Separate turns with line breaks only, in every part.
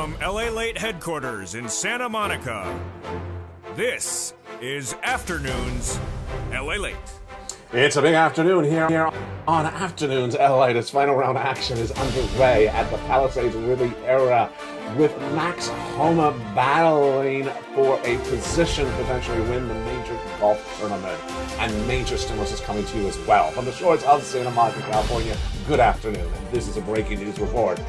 From LA Late headquarters in Santa Monica, this is Afternoons LA Late.
It's a big afternoon here on Afternoons LA. Its final round action is underway at the Palisades Riviera, with Max Homa battling for a position to potentially win the major golf tournament. And major stimulus is coming to you as well. From the shores of Santa Monica, California, good afternoon. This is a breaking news report.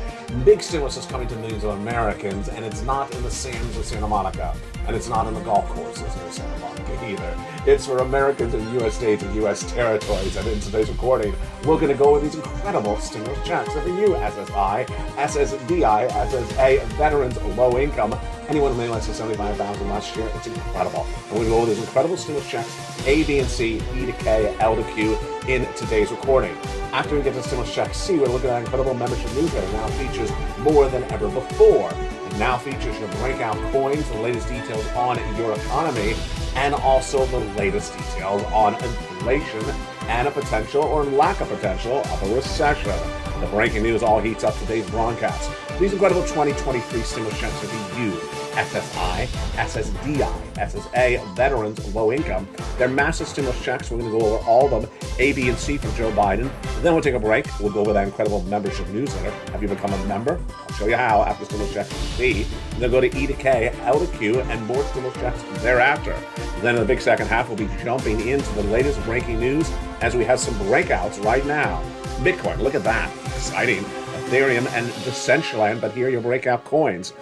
Big stimulus is coming to millions of Americans, and it's not in the sands of Santa Monica, and it's not in the golf courses near Santa Monica either. It's for Americans in U.S. states and U.S. territories. And in today's recording, we're going to go with these incredible stimulus checks. So for you, SSI, SSDI, SSA, veterans, low income, anyone who made less than $75,000 last year, it's incredible. And we go with these incredible stimulus checks, A, B, and C, E to K, L to Q, in today's recording. After we get to stimulus check C, we're looking at an incredible membership newsletter. Now features more than ever before. It now features your breakout coins, the latest details on your economy, and also the latest details on inflation and a potential or lack of potential of a recession. The breaking news all heats up today's broadcast. These incredible 2023 stimulus checks are for you, SSI, SSDI, SSA, veterans, low income. They're massive stimulus checks. We're going to go over all of them, A, B, and C from Joe Biden. Then we'll take a break. We'll go over that incredible membership newsletter. Have you become a member? I'll show you how after stimulus check C. Then go to E to K, L to Q, and more stimulus checks thereafter. Then in the big second half, we'll be jumping into the latest breaking news as we have some breakouts right now. Bitcoin, look at that. Exciting. Ethereum and Decentraland, but here are your breakout coins.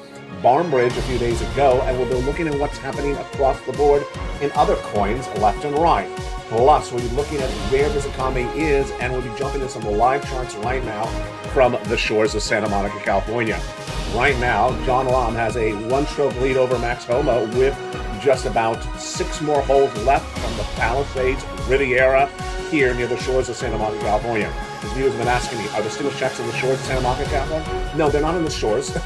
Barnbridge a few days ago, and we'll be looking at what's happening across the board in other coins left and right. Plus, we'll be looking at where this economy is, and we'll be jumping into some live charts right now from the shores of Santa Monica, California. Right now, John Rahm has a one-stroke lead over Max Homa with just about 6 more holes left from the Palisades Riviera here near the shores of Santa Monica, California. The viewers have been asking me, are the stimulus checks on the shores of Santa Monica, California? No, they're not on the shores.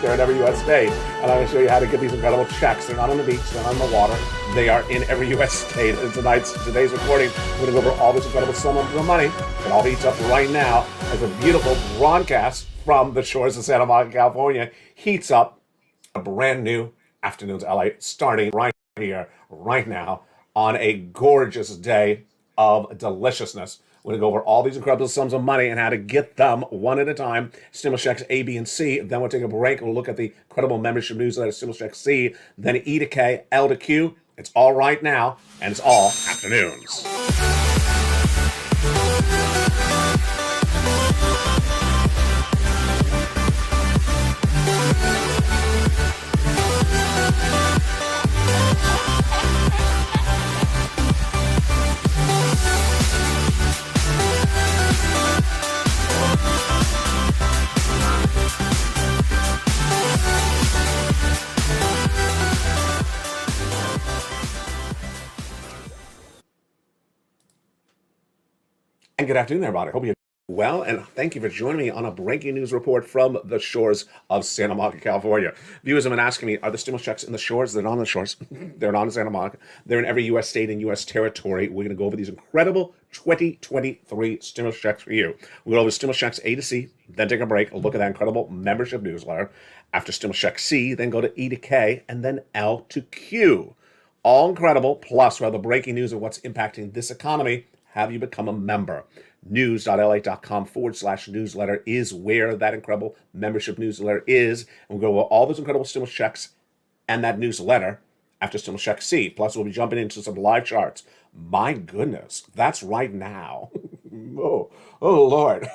They're in every U.S. state. And I'm going to show you how to get these incredible checks. They're not on the beach. They're not on the water. They are in every U.S. state. And today's recording, we're going to go over all this incredible sum of money. It all heats up right now as a beautiful broadcast from the shores of Santa Monica, California heats up a brand new Afternoons LA starting right here, right now, on a gorgeous day of deliciousness. We're going to go over all these incredible sums of money and how to get them one at a time. Stimulus checks A, B, and C. Then we'll take a break. We'll look at the incredible membership newsletter, Stimulus check C. Then E to K, L to Q. It's all right now, and it's all Afternoons. And good afternoon, everybody. Hope you're well, and thank you for joining me on a breaking news report from the shores of Santa Monica, California. Viewers have been asking me, are the stimulus checks in the shores? They're not on the shores. They're not in Santa Monica. They're in every U.S. state and U.S. territory. We're going to go over these incredible 2023 stimulus checks for you. We'll go over stimulus checks A to C, then take a break, look at that incredible membership newsletter. After stimulus check C, then go to E to K, and then L to Q. All incredible, plus we have the breaking news of what's impacting this economy. Have you become a member? News.la.com/newsletter is where that incredible membership newsletter is. And we'll go over all those incredible stimulus checks and that newsletter after stimulus check C. Plus, we'll be jumping into some live charts. My goodness, that's right now. oh Lord,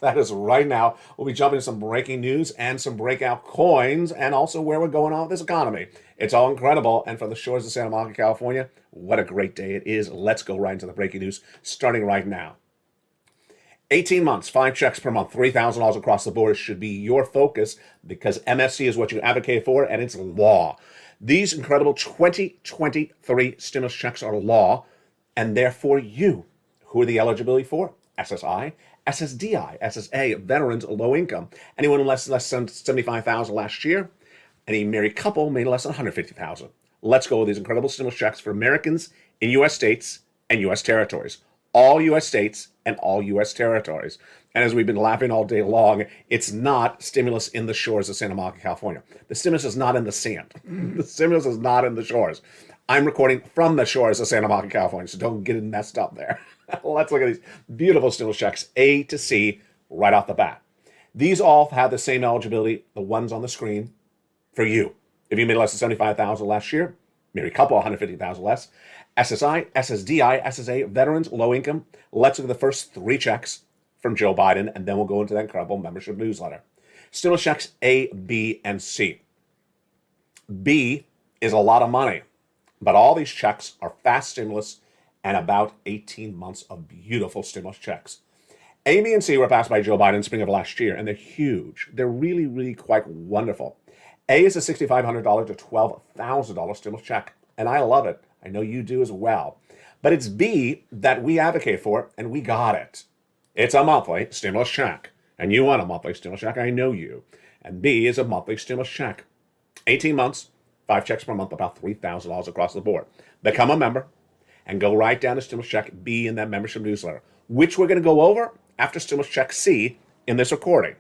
that is right now. We'll be jumping into some breaking news and some breakout coins and also where we're going on with this economy. It's all incredible. And from the shores of Santa Monica, California, what a great day it is. Let's go right into the breaking news starting right now. 18 months, 5 checks per month, $3,000 across the board should be your focus because MSC is what you advocate for and it's law. These incredible 2023 stimulus checks are law and they're for you. Who are the eligibility for? SSI, SSDI, SSA, veterans, low income. Anyone less than $75,000 last year? Any married couple made less than $150,000. Let's go with these incredible stimulus checks for Americans in U.S. states and U.S. territories. All U.S. states and all U.S. territories. And as we've been laughing all day long, it's not stimulus in the shores of Santa Monica, California. The stimulus is not in the sand. The stimulus is not in the shores. I'm recording from the shores of Santa Monica, California, so don't get it messed up there. Let's look at these beautiful stimulus checks, A to C, right off the bat. These all have the same eligibility, the ones on the screen, for you. If you made less than $75,000 last year, maybe a couple, $150,000 less. SSI, SSDI, SSA, veterans, low income. Let's look at the first 3 checks from Joe Biden, and then we'll go into that incredible membership newsletter. Stimulus checks A, B, and C. B is a lot of money, but all these checks are fast stimulus and about 18 months of beautiful stimulus checks. A, B, and C were passed by Joe Biden in spring of last year, and they're huge. They're really, really quite wonderful. A is a $6,500 to $12,000 stimulus check, and I love it. I know you do as well. But it's B that we advocate for, and we got it. It's a monthly stimulus check, and you want a monthly stimulus check. I know you. And B is a monthly stimulus check. 18 months, 5 checks per month, about $3,000 across the board. Become a member and go right down to stimulus check B in that membership newsletter, which we're going to go over after stimulus check C in this recording.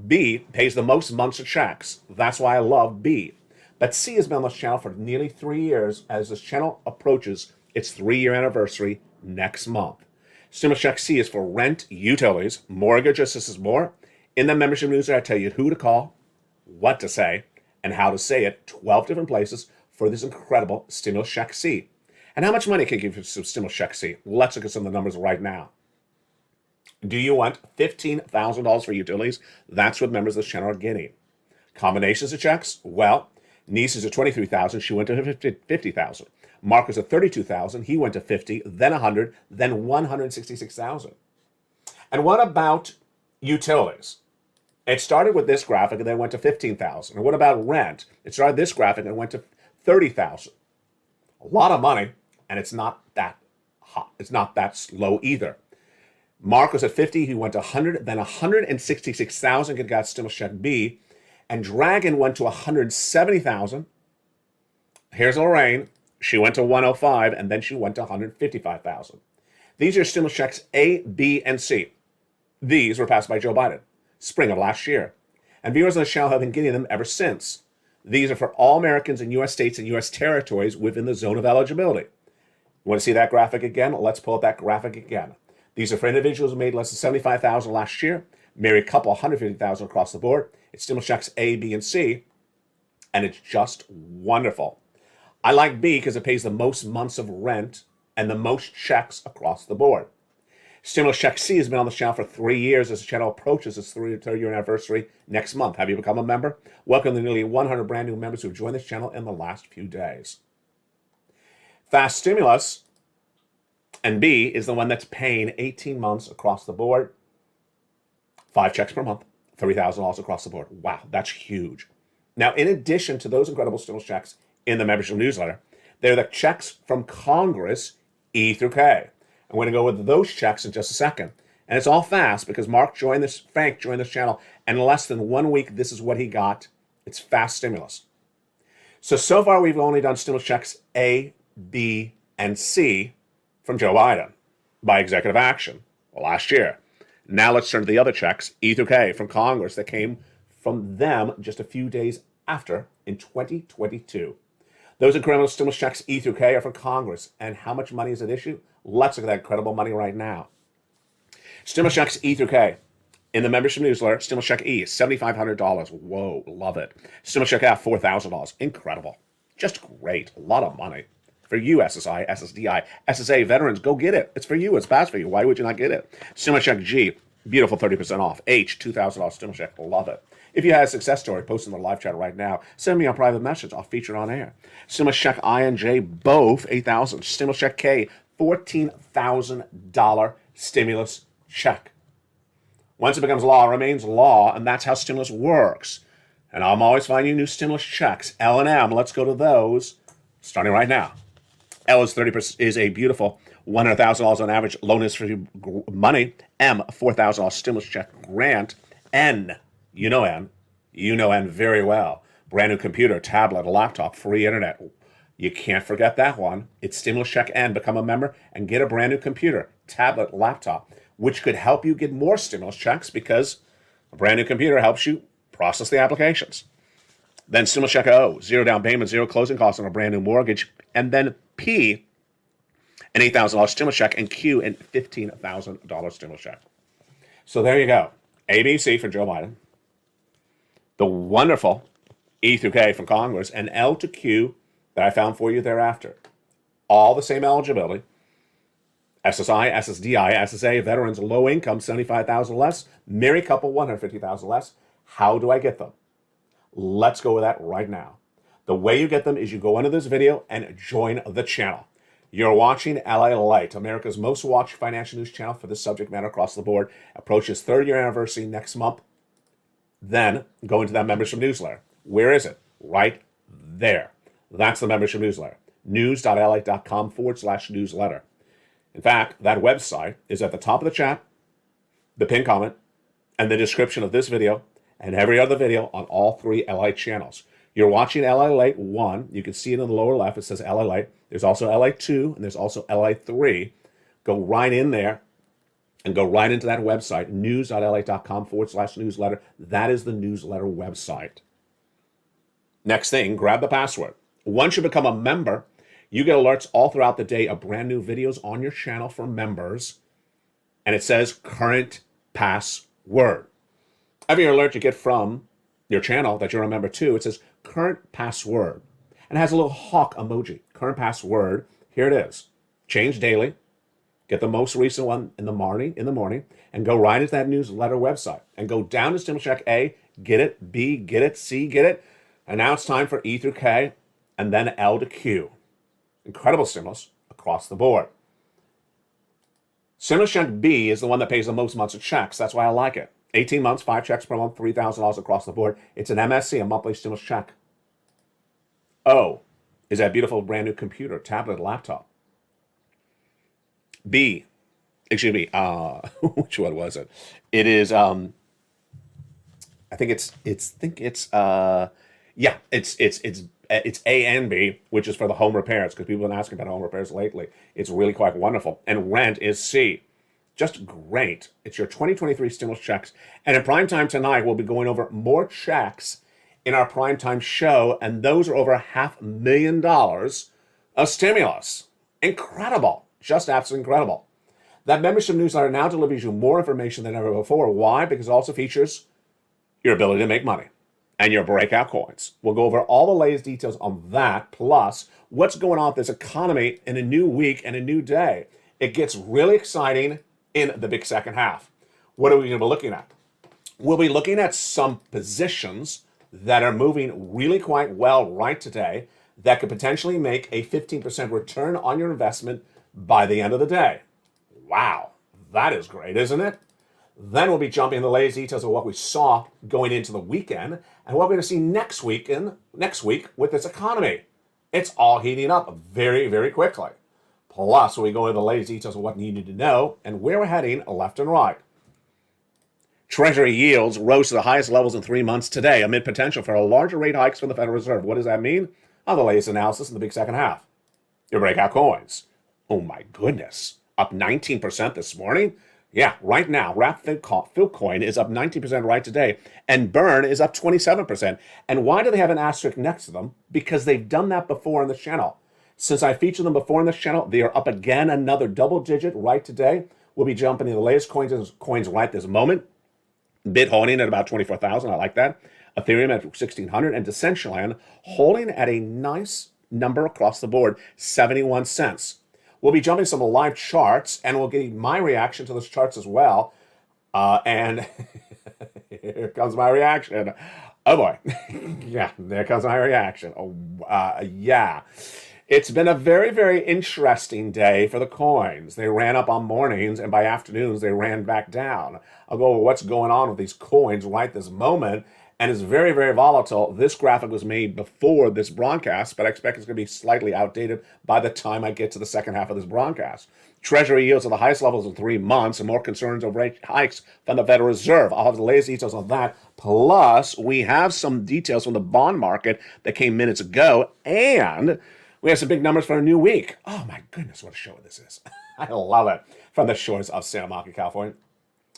B pays the most months of checks. That's why I love B. But C has been on this channel for nearly 3 years as this channel approaches its 3-year anniversary next month. Stimulus check C is for rent, utilities, mortgages. This is more. In the membership newsletter, I tell you who to call, what to say, and how to say it. 12 different places for this incredible stimulus check C. And how much money can you give you some stimulus check C? Let's look at some of the numbers right now. Do you want $15,000 for utilities? That's what members of this channel are getting. Combinations of checks? Well, Niece is at $23,000. She went to $50,000. Mark was at $32,000. He went to $50,000, then $100,000, then $166,000. And what about utilities? It started with this graphic and then went to $15,000. And what about rent? It started this graphic and went to $30,000. A lot of money, and it's not that hot. It's not that low either. Mark was at $50,000. He went to $100,000, then $166,000 and got stimulus check B. And Dragon went to $170,000. Here's Lorraine. She went to $105,000, and then she went to $155,000. These are stimulus checks A, B, and C. These were passed by Joe Biden, spring of last year. And viewers on the channel have been getting them ever since. These are for all Americans in U.S. states and U.S. territories within the zone of eligibility. You want to see that graphic again? Let's pull up that graphic again. These are for individuals who made less than $75,000 last year, married couple $150,000 across the board. It stimulus checks A, B, and C, and it's just wonderful. I like B because it pays the most months of rent and the most checks across the board. Stimulus check C has been on the channel for 3 years as the channel approaches its 3rd-year anniversary next month. Have you become a member? Welcome to nearly 100 brand new members who have joined this channel in the last few days. Fast stimulus and B is the one that's paying 18 months across the board. 5 checks per month, $30,000 across the board. Wow, that's huge. Now, in addition to those incredible stimulus checks in the membership newsletter, they're the checks from Congress, E through K. I'm going to go with those checks in just a second. And it's all fast because Frank joined this channel, and in less than 1 week, this is what he got. It's fast stimulus. So far, we've only done stimulus checks A, B, and C from Joe Biden by executive action last year. Now let's turn to the other checks, E through K, from Congress that came from them just a few days after in 2022. Those incredible stimulus checks, E through K, are from Congress. And how much money is at issue? Let's look at that incredible money right now. Stimulus checks, E through K. In the membership newsletter, stimulus check E, $7,500. Whoa, love it. Stimulus check F, $4,000. Incredible. Just great. A lot of money. For you, SSI, SSDI, SSA, veterans, go get it. It's for you. It's fast for you. Why would you not get it? Stimulus check G, beautiful 30% off. H, $2,000 stimulus check. Love it. If you had a success story, post in the live chat right now. Send me a private message. I'll feature it on air. Stimulus check I and J, both $8,000. Stimulus check K, $14,000 stimulus check. Once it becomes law, it remains law, and that's how stimulus works. And I'm always finding new stimulus checks. L and M, let's go to those, starting right now. L is 30% is a beautiful $100,000 on average loan is for money. M, $4,000 stimulus check grant. N, you know N very well. Brand new computer, tablet, laptop, free internet. You can't forget that one. It's stimulus check N. Become a member and get a brand new computer. tablet, laptop, which could help you get more stimulus checks because a brand new computer helps you process the applications. Then stimulus check O, 0 down payment, 0 closing costs on a brand new mortgage. And then P, an $8,000 stimulus check, and Q, an $15,000 stimulus check. So there you go. A, B, C for Joe Biden. The wonderful E through K from Congress, and L to Q that I found for you thereafter. All the same eligibility. SSI, SSDI, SSA, veterans, low income, $75,000 less, married couple, $150,000 less. How do I get them? Let's go with that right now. The way you get them is you go under this video and join the channel. You're watching LA Light, America's most watched financial news channel for this subject matter across the board. Approaches third year anniversary next month. Then go into that membership newsletter. Where is it? Right there. That's the membership newsletter. news.la.com/newsletter. In fact, that website is at the top of the chat, the pinned comment, and the description of this video and every other video on all three LA channels. You're watching LA Light 1. You can see it in the lower left. It says LA Light. There's also LA 2, and there's also LA 3. Go right in there and go right into that website, news.la.com/newsletter. That is the newsletter website. Next thing, grab the password. Once you become a member, you get alerts all throughout the day of brand new videos on your channel for members, and it says current password. Every alert you get from your channel that you're a member to, it says current password, and it has a little hawk emoji. Current password, here it is. Change daily. Get the most recent one in the morning, and go right into that newsletter website, and go down to stimulus check A, get it, B, get it, C, get it, and now it's time for E through K, and then L to Q. Incredible stimulus across the board. Stimulus check B is the one that pays the most months of checks. That's why I like it. 18 months, 5 checks per month, $3,000 across the board. It's an MSC, a monthly stimulus check. O is that beautiful brand new computer, tablet, laptop. B, excuse me, which one was it? It is, I think it's A and B, which is for the home repairs, because people have been asking about home repairs lately. It's really quite wonderful. And rent is C. Just great. It's your 2023 stimulus checks. And in primetime tonight, we'll be going over more checks in our primetime show, and those are over $500,000 of stimulus. Incredible. Just absolutely incredible. That membership newsletter now delivers you more information than ever before. Why? Because it also features your ability to make money and your breakout coins. We'll go over all the latest details on that, plus what's going on with this economy in a new week and a new day. It gets really exciting in the big second half. What are we going to be looking at? We'll be looking at some positions that are moving really quite well right today that could potentially make a 15% return on your investment by the end of the day. Wow, that is great, isn't it? Then we'll be jumping into the latest details of what we saw going into the weekend and what we're going to see next week with this economy. It's all heating up very, very quickly. Plus, we go into the latest details of what you need to know and where we're heading left and right. Treasury yields rose to the highest levels in 3 months today amid potential for larger rate hikes from the Federal Reserve. What does that mean? On the latest analysis in the big second half. Your breakout coins. Oh my goodness. Up 19% this morning? Yeah, right now, Philcoin is up 19% right today, and Burn is up 27%. And why do they have an asterisk next to them? Because they've done that before on the channel. Since I featured them before on this channel, they are up again another double digit right today. We'll be jumping in the latest coins right this moment. Bit holding at about 24,000. I like that. Ethereum at 1,600, and Decentraland holding at a nice number across the board, 71 cents. We'll be jumping some live charts, and we'll get my reaction to those charts as well. And here comes my reaction. Oh boy. Yeah, there comes my reaction. Yeah. It's been a very, very interesting day for the coins. They ran up on mornings, and by afternoons, they ran back down. I'll go over what's going on with these coins right this moment, and it's very, very volatile. This graphic was made before this broadcast, but I expect it's going to be slightly outdated by the time I get to the second half of this broadcast. Treasury yields at the highest levels in 3 months, and more concerns over rate hikes from the Federal Reserve. I'll have the latest details on that. Plus, we have some details from the bond market that came minutes ago, and We have some big numbers for a new week. Oh my goodness, what a show this is. I love it. From the shores of Santa Monica, California.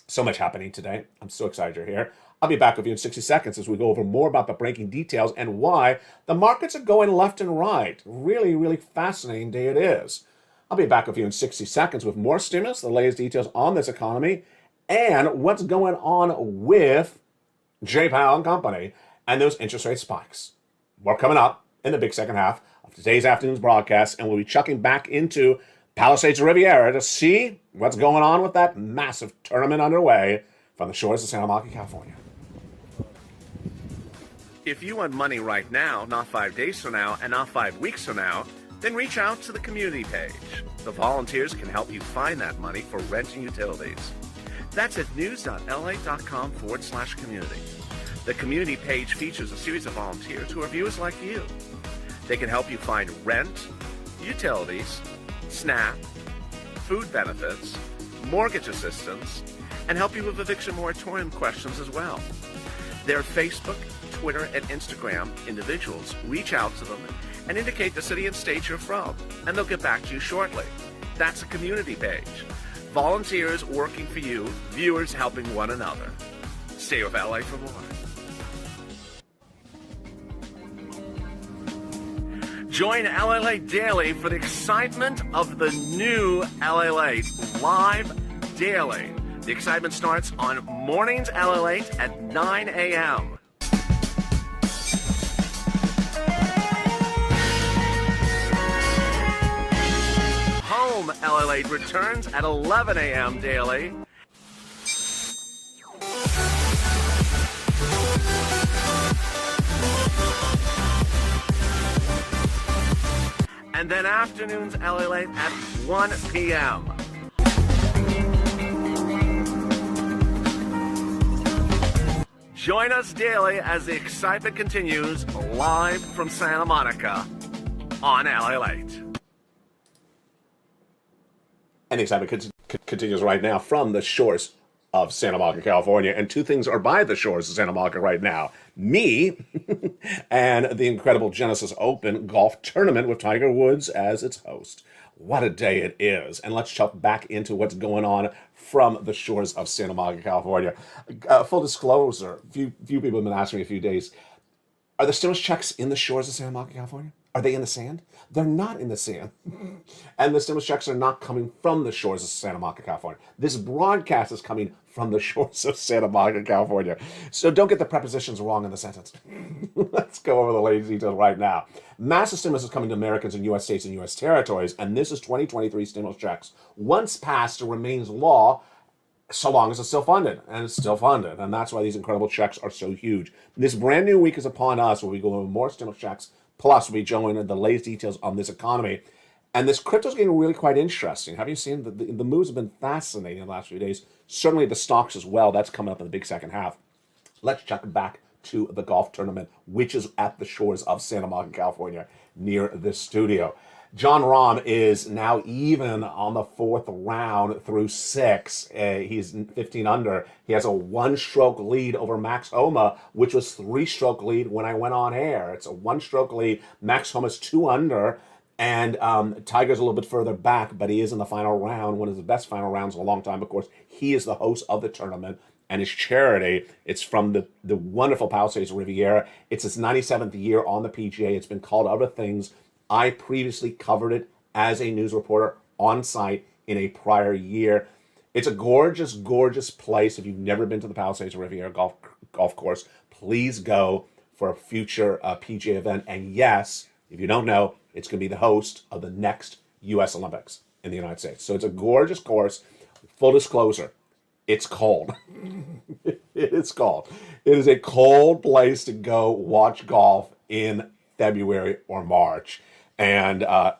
So much happening today. I'm so excited you're here. I'll be back with you in 60 seconds as we go over more about the breaking details and why the markets are going left and right. Really, really fascinating day it is. I'll be back with you in 60 seconds with more stimulus, the latest details on this economy, and what's going on with Jay Powell and company and those interest rate spikes. More coming up in the big second half of today's afternoon's broadcast, and we'll be chucking back into Palisades Riviera to see what's going on with that massive tournament underway from the shores of Santa Monica, California.
If you want money right now, not 5 days from now, and not 5 weeks from now, then reach out to the community page. The volunteers can help you find that money for rent and utilities. That's at news.la.com/community. The community page features a series of volunteers who are viewers like you. They can help you find rent, utilities, SNAP, food benefits, mortgage assistance, and help you with eviction moratorium questions as well. Their Facebook, Twitter, and Instagram individuals reach out to them and indicate the city and state you're from, and they'll get back to you shortly. That's a community page. Volunteers working for you, viewers helping one another. Stay with LA for more. Join LA Daily for the excitement of the new LA Live Daily. The excitement starts on mornings LA at 9 a.m. Home LA returns at 11 a.m. daily. And then afternoons LA at 1 p.m. Join us daily as the excitement continues live from Santa Monica on LA Late.
And the excitement continues right now from the shores of Santa Monica, California. And two things are by the shores of Santa Monica right now. Me and the incredible Genesis Open golf tournament with Tiger Woods as its host. What a day it is. And let's jump back into what's going on from the shores of Santa Monica, California. Full disclosure, few people have been asking me a few days, are the stimulus checks in the shores of Santa Monica, California? Are they in the sand? They're not in the sand. And the stimulus checks are not coming from the shores of Santa Monica, California. This broadcast is coming from the shores of Santa Monica, California. So don't get the prepositions wrong in the sentence. Let's go over the latest details right now. Massive stimulus is coming to Americans in U.S. states and U.S. territories, and this is 2023 stimulus checks. Once passed, it remains law so long as it's still funded, and it's still funded. And that's why these incredible checks are so huge. This brand new week is upon us where we go over more stimulus checks. Plus, we join the latest details on this economy. And this crypto is getting really quite interesting. Have you seen the moves have been fascinating in the last few days? Certainly the stocks as well. That's coming up in the big second half. Let's check back to the golf tournament, which is at the shores of Santa Monica, California, near this studio. John Rahm is now even on the fourth round through six. He's 15 under. He has a one-stroke lead over Max Homa, which was three-stroke lead when I went on air. It's a one-stroke lead. Max Homa's 2 under, and Tiger's a little bit further back, but he is in the final round, one of the best final rounds in a long time. Of course, he is the host of the tournament, and his charity, it's from the wonderful Palisades Riviera. It's its 97th year on the PGA. It's been called other things. I previously covered it as a news reporter on site in a prior year. It's a gorgeous, gorgeous place. If you've never been to the Palisades Riviera golf course, please go for a future PGA event. And yes, if you don't know, it's going to be the host of the next U.S. Olympics in the United States. So it's a gorgeous course. Full disclosure, it's cold. It is cold. It is a cold place to go watch golf in February or March. And I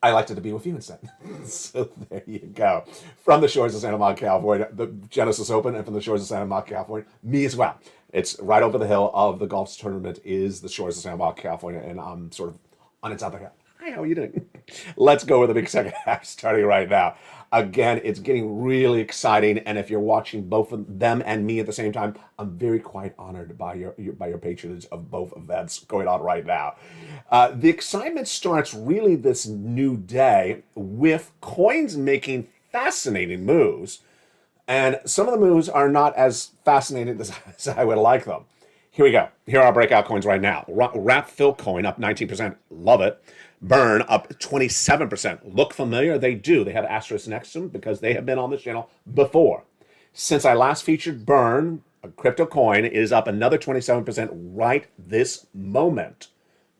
elected to be with you instead. So there you go. From the shores of Santa Monica, California, the Genesis Open, and from the shores of Santa Monica, California, me as well. It's right over the hill of the golf tournament is the shores of Santa Monica, California, and I'm sort of on its other Hi, how are you doing? Let's go with the big second half starting right now. Again, it's getting really exciting, and if you're watching both of them and me at the same time, I'm very quite honored by your patronage of both events going on right now. The excitement starts really this new day with coins making fascinating moves, and some of the moves are not as fascinating as I would like them. Here we go. Here are our breakout coins right now. Wrap Fill coin up 19%. Love it. Burn up 27%. Look familiar? They do. They have asterisks next to them because they have been on this channel before. Since I last featured Burn, a crypto coin, is up another 27% right this moment.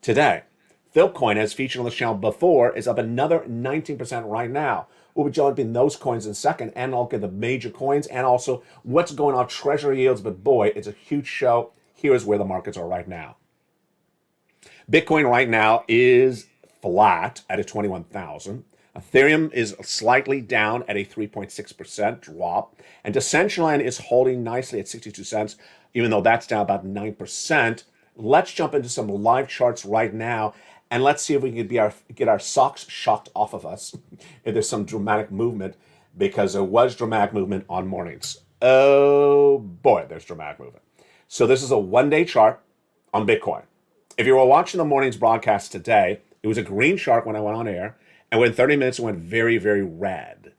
Today, Fill coin, as featured on this channel before, is up another 19% right now. We'll be jumping those coins in a second, and I'll get the major coins and also what's going on treasury yields. But boy, it's a huge show. Here's where the markets are right now. Bitcoin right now is flat at a 21,000. Ethereum is slightly down at a 3.6% drop. And Decentraland is holding nicely at 62 cents, even though that's down about 9%. Let's jump into some live charts right now, and let's see if we can get our socks shocked off of us if there's some dramatic movement, because there was dramatic movement on mornings. Oh boy, there's dramatic movement. So this is a one-day chart on Bitcoin. If you were watching the morning's broadcast today, it was a green chart when I went on air, and within 30 minutes it went very, very red.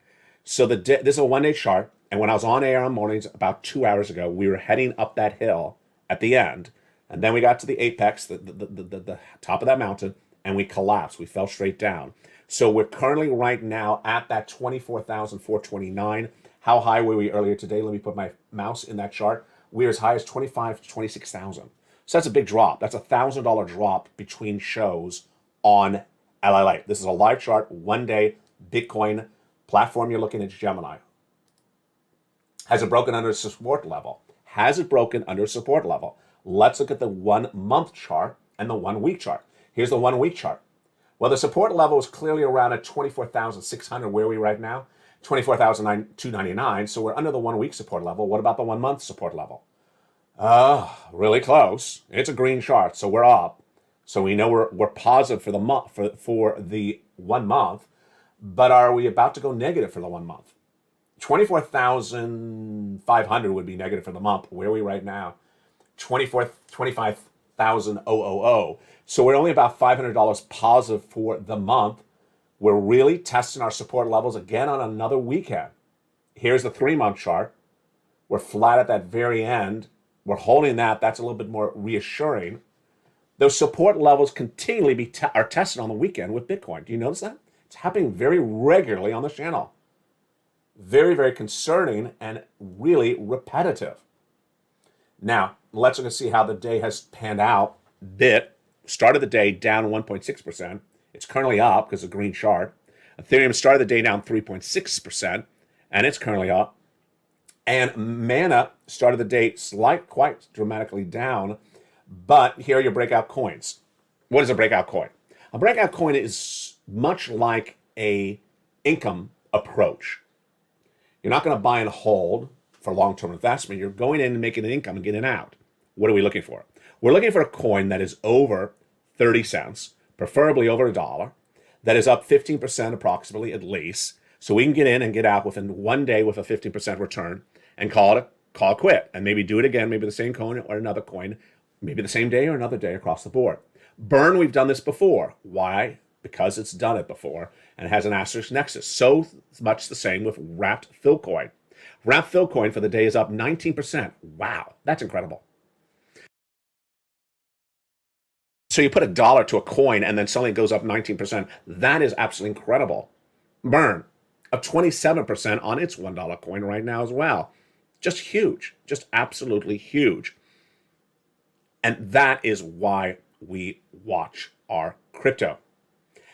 So this is a one-day chart, and when I was on air on mornings about 2 hours ago, we were heading up that hill at the end, and then we got to the apex, the top of that mountain, and we collapsed. We fell straight down. So we're currently right now at that 24,429. How high were we earlier today? Let me put my mouse in that chart. We're as high as 25 to 26,000. So that's a big drop. That's a $1,000 drop between shows on LLA. This is a live chart, one day, Bitcoin platform. You're looking at Gemini. Has it broken under support level? Has it broken under support level? Let's look at the 1 month chart and the 1 week chart. Here's the 1 week chart. Well, the support level is clearly around at 24,600. Where are we right now? 24,299. So we're under the 1 week support level. What about the 1 month support level? Really close. It's a green chart, so we're up. So we know we're positive for the month for the 1 month, but are we about to go negative for the 1 month? 24,500 would be negative for the month. Where are we right now? 25,000. So we're only about $500 positive for the month. We're really testing our support levels again on another weekend. Here's the 3 month chart. We're flat at that very end. We're holding that. That's a little bit more reassuring. Those support levels continually are tested on the weekend with Bitcoin. Do you notice that? It's happening very regularly on this channel. Very, very concerning and really repetitive. Now, let's look and see how the day has panned out. Bit started the day down 1.6%. It's currently up because of the green chart. Ethereum started the day down 3.6%, and it's currently up. And Mana started the day quite dramatically down. But here are your breakout coins. What is a breakout coin? A breakout coin is much like a income approach. You're not going to buy and hold for long-term investment. You're going in and making an income and getting out. What are we looking for? We're looking for a coin that is over 30 cents, preferably over $1, that is up 15% approximately at least, so we can get in and get out within 1 day with a 15% return and call it quit, and maybe do it again, maybe the same coin or another coin, maybe the same day or another day across the board. Burn, we've done this before. Why? Because it's done it before and has an asterisk nexus. So much the same with Wrapped Fill coin. Wrapped Fill coin for the day is up 19%. Wow, that's incredible. So you put $1 to a coin and then suddenly it goes up 19%. That is absolutely incredible. Burn, up 27% on its $1 coin right now as well. Just huge, just absolutely huge. And that is why we watch our crypto.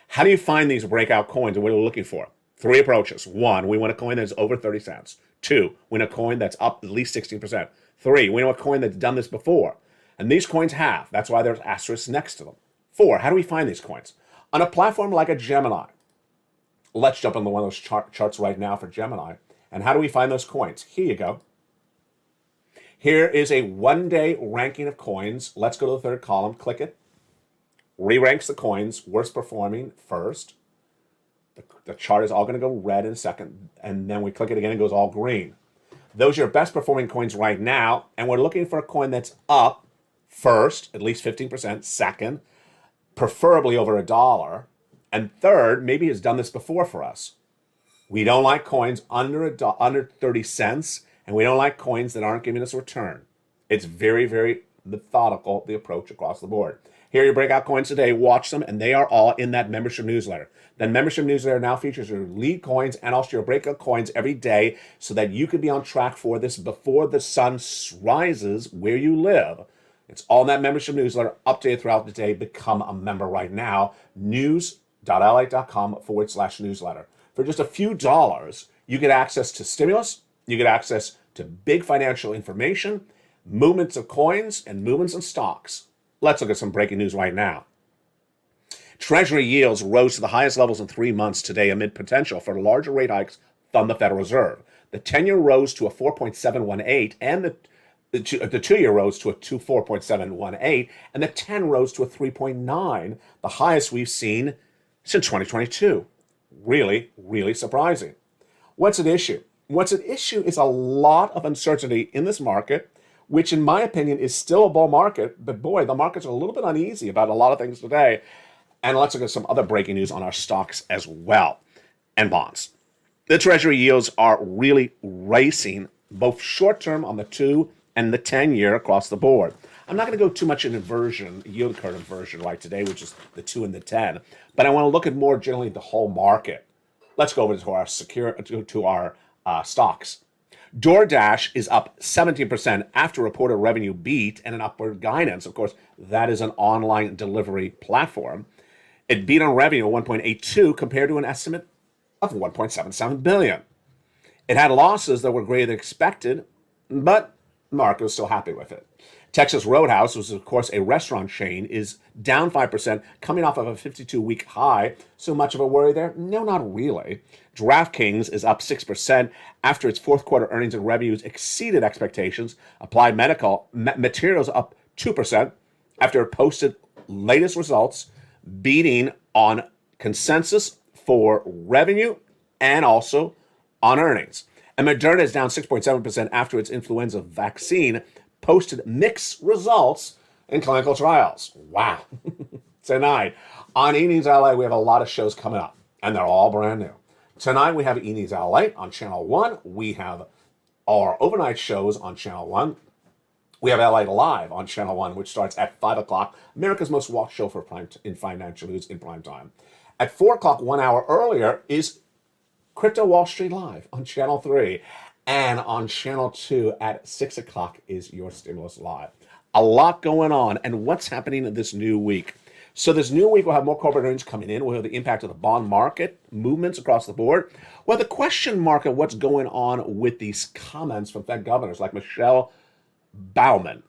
How do you find these breakout coins and what are we looking for? 3 approaches. 1, we want a coin that's over 30 cents. 2, we want a coin that's up at least 16%. 3, we want a coin that's done this before. And these coins have. That's why there's asterisks next to them. 4, how do we find these coins? On a platform like a Gemini. Let's jump into one of those charts right now for Gemini. And how do we find those coins? Here you go. Here is a 1 day ranking of coins. Let's go to the 3rd column, click it. re-ranks the coins, worst performing first. The chart is all going to go red in a second, and then we click it again, it goes all green. Those are your best performing coins right now, and we're looking for a coin that's up first, at least 15%, second, preferably over $1, and third, maybe has done this before for us. We don't like coins under 30 cents, and we don't like coins that aren't giving us a return. It's very, very methodical, the approach across the board. Here are your breakout coins today. Watch them, and they are all in that membership newsletter. That membership newsletter now features your lead coins and also your breakout coins every day so that you can be on track for this before the sun rises where you live. It's all in that membership newsletter, updated throughout the day. Become a member right now. news.li.com/newsletter. For just a few dollars, you get access to stimulus, you get access to big financial information, movements of coins, and movements in stocks. Let's look at some breaking news right now. Treasury yields rose to the highest levels in 3 months today amid potential for larger rate hikes from the Federal Reserve. The 10-year rose to a 4.718, and the 2-year rose to a 4.718, and the 10 rose to a 3.9, the highest we've seen since 2022. Really, really surprising. What's at issue? What's at issue is a lot of uncertainty in this market, which in my opinion is still a bull market, but boy, the markets are a little bit uneasy about a lot of things today. And let's look at some other breaking news on our stocks as well, and bonds. The Treasury yields are really racing, both short-term on the 2 and the 10-year across the board. I'm not going to go too much in inversion, yield curve inversion right today, which is the 2 and the 10, but I want to look at more generally the whole market. Let's go over to our stocks. DoorDash is up 17% after reported revenue beat and an upward guidance. Of course, that is an online delivery platform. It beat on revenue of 1.82 compared to an estimate of 1.77 billion. It had losses that were greater than expected, but the market was still happy with it. Texas Roadhouse, which is of course a restaurant chain, is down 5%, coming off of a 52-week high. So much of a worry there? No, not really. DraftKings is up 6% after its fourth quarter earnings and revenues exceeded expectations. Applied Materials up 2% after it posted latest results, beating on consensus for revenue and also on earnings. And Moderna is down 6.7% after its influenza vaccine posted mixed results in clinical trials. Wow. Tonight, on E! LA, we have a lot of shows coming up, and they're all brand new. Tonight, we have E! LA on Channel 1. We have our overnight shows on Channel 1. We have LA Live on Channel 1, which starts at 5 o'clock, America's most watched show for in financial news in prime time. At 4 o'clock, 1 hour earlier, is Crypto Wall Street Live on Channel 3. And on Channel 2 at 6 o'clock is your Stimulus Live. A lot going on. And what's happening in this new week? So this new week, we'll have more corporate earnings coming in. We'll have the impact of the bond market, movements across the board. Well, the question mark of what's going on with these comments from Fed governors like Michelle Baumann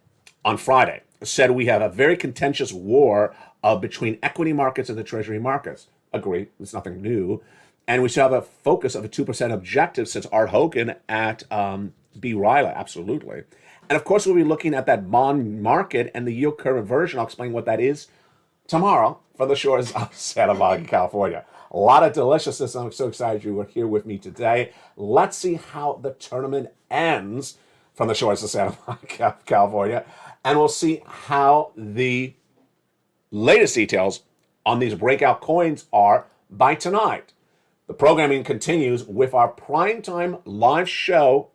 on Friday said we have a very contentious war between equity markets and the Treasury markets. Agree, it's nothing new. And we still have a focus of a 2% objective since Art Hogan at B. Riley, absolutely. And of course, we'll be looking at that bond market and the yield curve inversion. I'll explain what that is tomorrow from the shores of Santa Monica, California. A lot of deliciousness. I'm so excited you were here with me today. Let's see how the tournament ends from the shores of Santa Monica, California. And we'll see how the latest details on these breakout coins are by tonight. The programming continues with our primetime live show,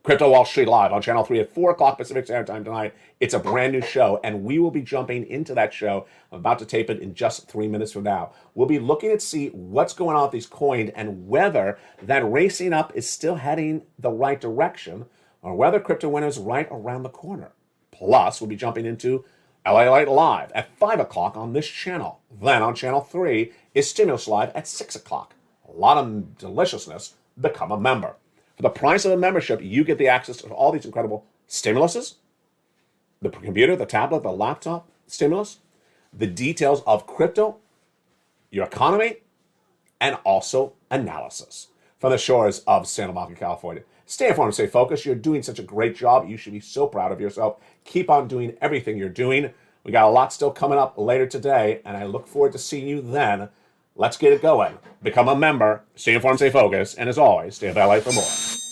Crypto Wall Street Live on Channel 3 at 4 o'clock Pacific Standard Time tonight. It's a brand new show, and we will be jumping into that show. I'm about to tape it in just 3 minutes from now. We'll be looking to see what's going on with these coins and whether that racing up is still heading the right direction or whether crypto winter is right around the corner. Plus, we'll be jumping into LA Live at 5 o'clock on this channel. Then on Channel 3 is Stimulus Live at 6 o'clock. A lot of deliciousness. Become a member. For the price of a membership, you get the access to all these incredible stimuluses, the computer, the tablet, the laptop stimulus, the details of crypto, your economy, and also analysis from the shores of Santa Monica, California. Stay informed, stay focused. You're doing such a great job. You should be so proud of yourself. Keep on doing everything you're doing. We got a lot still coming up later today, and I look forward to seeing you then. Let's get it going. Become a member, stay informed, stay focused, and as always, stay with LA for more.